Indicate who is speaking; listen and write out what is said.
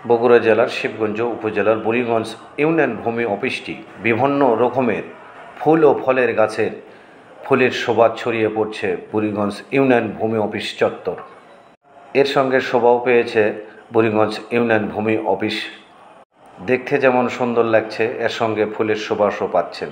Speaker 1: বগুড়া জেলার শিবগঞ্জ উপজেলার বুড়িগঞ্জ ইউনিয়ন ভূমি অফিসটি বিভিন্ন রকমের ফুল ও ফলের গাছের ফুলের শোভা ছড়িয়ে পড়ছে বুড়িগঞ্জ ইউনিয়ন ভূমি অফিস চত্বর। এর সঙ্গে শোভাও পেয়েছে বুড়িগঞ্জ ইউনিয়ন ভূমি অফিস। দেখতে যেমন সুন্দর লাগছে, এর সঙ্গে ফুলের সুবাসও পাচ্ছেন।